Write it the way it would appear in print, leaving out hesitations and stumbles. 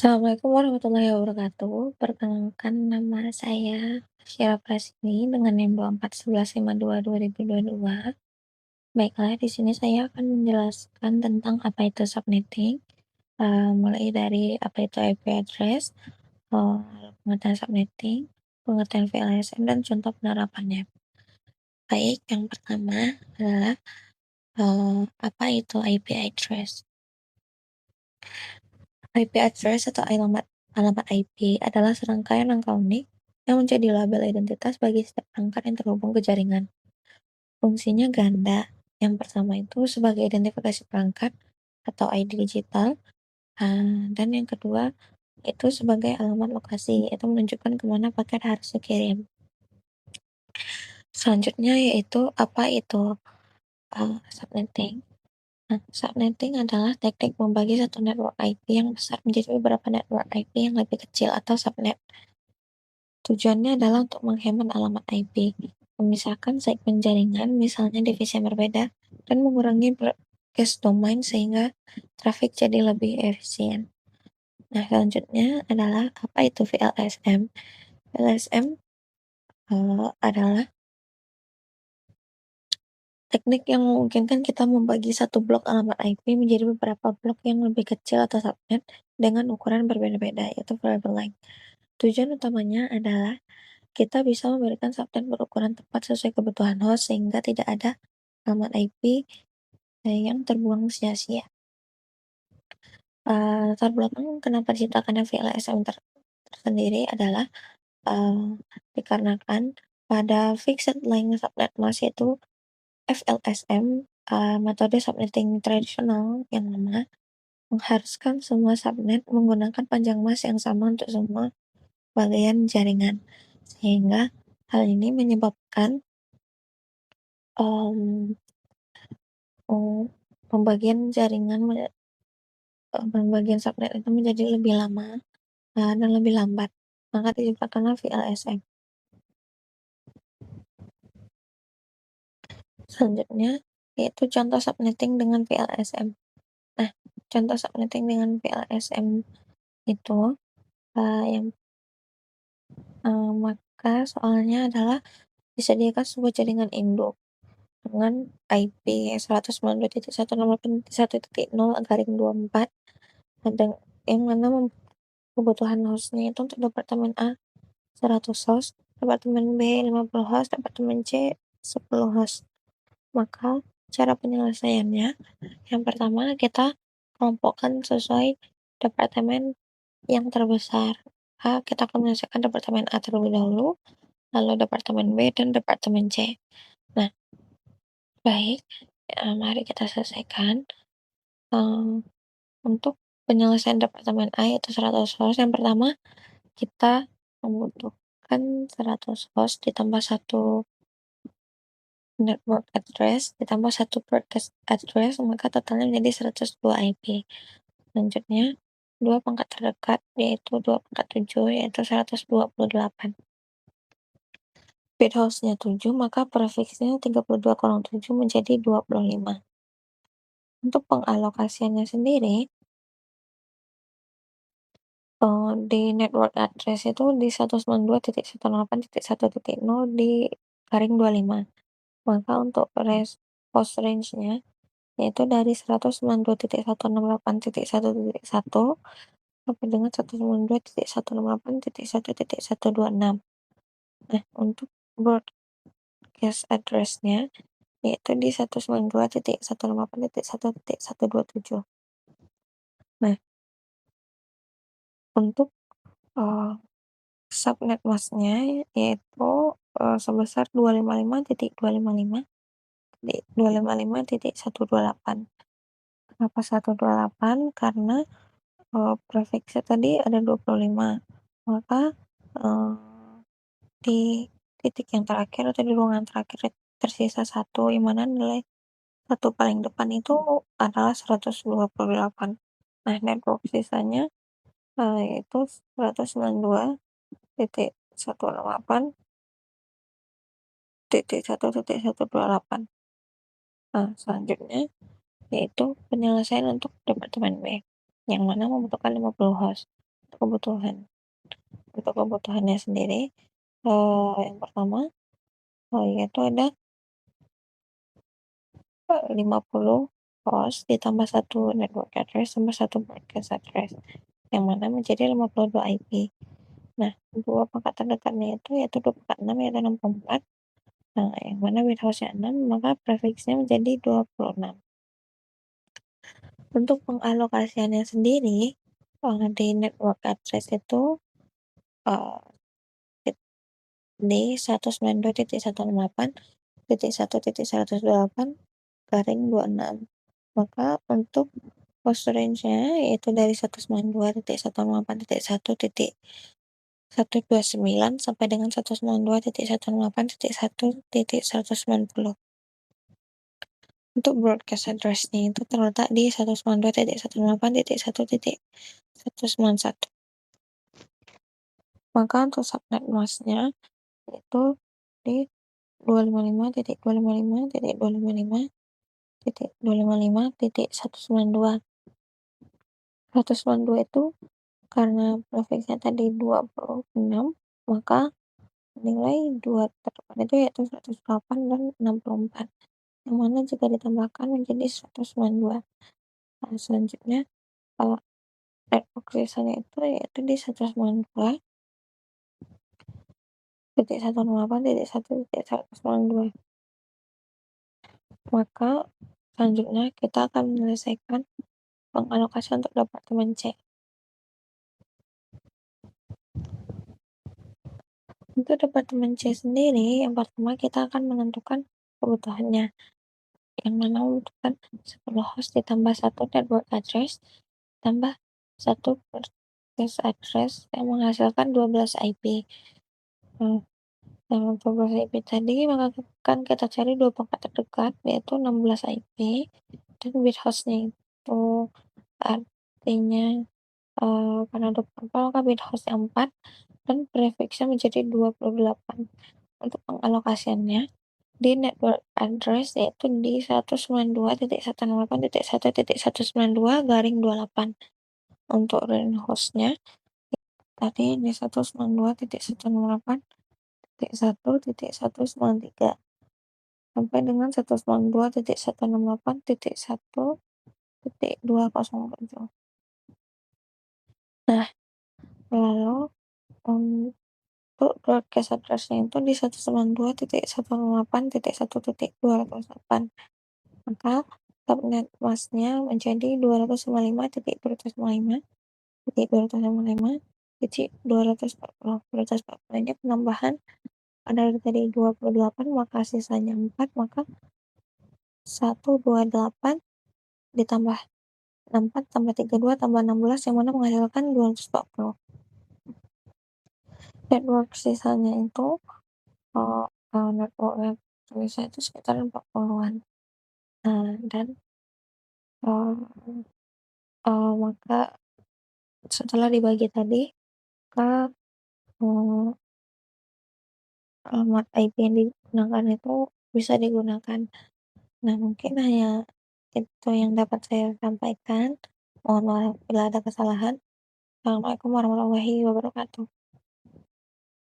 Assalamualaikum warahmatullahi wabarakatuh. Perkenalkan nama saya Syira Prasini dengan NIM 24115222022. Baiklah, di sini saya akan menjelaskan tentang apa itu subnetting, mulai dari apa itu IP address, pengertian subnetting, pengertian VLSM, dan contoh penerapannya. Baik, yang pertama adalah apa itu IP address. IP address atau alamat alamat IP adalah serangkaian angka unik yang menjadi label identitas bagi setiap perangkat yang terhubung ke jaringan. Fungsinya ganda. Yang pertama itu sebagai identifikasi perangkat atau ID digital, dan yang kedua itu sebagai alamat lokasi, yaitu menunjukkan kemana paket harus dikirim. Selanjutnya yaitu apa itu subnetting. Nah, subnetting adalah teknik membagi satu network IP yang besar menjadi beberapa network IP yang lebih kecil atau subnet. Tujuannya adalah untuk menghemat alamat IP, memisahkan segmen jaringan, misalnya divisi yang berbeda, dan mengurangi broadcast domain sehingga traffic jadi lebih efisien. Nah, selanjutnya adalah apa itu VLSM? VLSM adalah teknik yang memungkinkan kita membagi satu blok alamat IP menjadi beberapa blok yang lebih kecil atau subnet dengan ukuran berbeda-beda, yaitu variable length. Tujuan utamanya adalah kita bisa memberikan subnet berukuran tepat sesuai kebutuhan host sehingga tidak ada alamat IP yang terbuang sia-sia. Latar belakang kenapa diciptakannya VLSM tersendiri adalah dikarenakan pada fixed length subnet mask yaitu FLSM, metode subnetting tradisional yang lama mengharuskan semua subnet menggunakan panjang mask yang sama untuk semua bagian jaringan, sehingga hal ini menyebabkan um, pembagian jaringan pembagian subnet itu menjadi lebih lama dan lebih lambat, maka diciptakanlah VLSM. Selanjutnya yaitu contoh subnetting dengan VLSM. Nah, contoh subnetting dengan VLSM itu yang maka soalnya adalah disediakan sebuah jaringan induk dengan IP 192.168.1.0/24 dan yang mana kebutuhan hostnya itu untuk departemen A 100 host, departemen B 50 host, departemen C 10 host. Maka cara penyelesaiannya, yang pertama kita kelompokkan sesuai departemen yang terbesar. Kita akan menyelesaikan departemen A terlebih dahulu, lalu departemen B, dan departemen C. Nah, baik, mari kita selesaikan. Untuk penyelesaian departemen A yaitu 100 host, yang pertama kita membutuhkan 100 host ditambah 1 network address ditambah 1 broadcast address, maka totalnya menjadi 102 IP. Selanjutnya 2 pangkat terdekat yaitu 2 pangkat 7 yaitu 128. Bit hostnya 7, maka prefixnya 32,7 menjadi 25. Untuk pengalokasiannya sendiri, di network address itu di 192.168.1.0 di garing 25. Maka untuk host range-nya yaitu dari 192.168.1.1 sampai dengan 192.168.1.126. Nah, untuk broadcast address-nya yaitu di 192.168.1.127. Nah, untuk subnet mask-nya yaitu sebesar 255.255.128. Kenapa 128? Karena prefixnya tadi ada 25. Maka di titik yang terakhir atau di ruangan terakhir tersisa 1, yang mana nilai 1 paling depan itu adalah 128. Nah, network sisanya yaitu 192.168.1.128. Nah, selanjutnya yaitu penyelesaian untuk departemen B, yang mana membutuhkan 50 host. kebutuhan. Untuk kebutuhannya sendiri, yang pertama, yaitu ada 50 host ditambah 1 network address tambah 1 broadcast address, yang mana menjadi 52 IP. Nah, 2 pangkat terdekatnya itu yaitu 26 yaitu 64. Nah, yang mana bit host-nya 6, maka prefix-nya menjadi 26. Untuk pengalokasiannya sendiri, di network address itu, uh, di 192.168.1.128/26. Maka untuk host range-nya yaitu dari 192.168.1.129 sampai dengan 192.168.1.190. Untuk broadcast address-nya itu terletak di 192.168.1.191. Maka untuk subnet mask-nya itu di 255.255.255.192. 192 itu karena prefix-nya tadi 26, maka nilai 2 terdepan itu yaitu 108 dan 64, yang mana jika ditambahkan menjadi 192. Nah, selanjutnya kalau network sisanya itu yaitu di 192.168.1.192. Maka selanjutnya kita akan menyelesaikan pengalokasian untuk departemen C. Untuk departemen C sendiri, yang pertama kita akan menentukan kebutuhannya, yang mana membutuhkan 10 host ditambah 1 network address tambah 1 broadcast address yang menghasilkan 12 IP. Dengan 12 IP tadi, maka akan kita cari 2 pangkat terdekat, yaitu 16 IP, dan bit host-nya itu artinya karena 24, maka bit host-nya 4, dan prefix-nya menjadi 28. Untuk pengalokasiannya, di network address yaitu di 192.168.1.192/28. Untuk range host-nya tadi di 192.168.1.193 sampai dengan 192.168.1.207. Nah, lalu untuk broadcast address-nya itu di 192.168.1.208. Maka subnet mask-nya menjadi 255.255.255.240. 240 ini penambahan ada dari 28, maka sisanya 4, maka 128 ditambah 64 tambah 32 tambah 16, yang mana menghasilkan 240. Network sisanya itu network Indonesia itu sekitar 40-an. Dan maka setelah dibagi tadi, maka alamat IP yang digunakan itu bisa digunakan. Nah, mungkin hanya itu yang dapat saya sampaikan. Mohon maaf bila ada kesalahan. Assalamualaikum warahmatullahi wabarakatuh.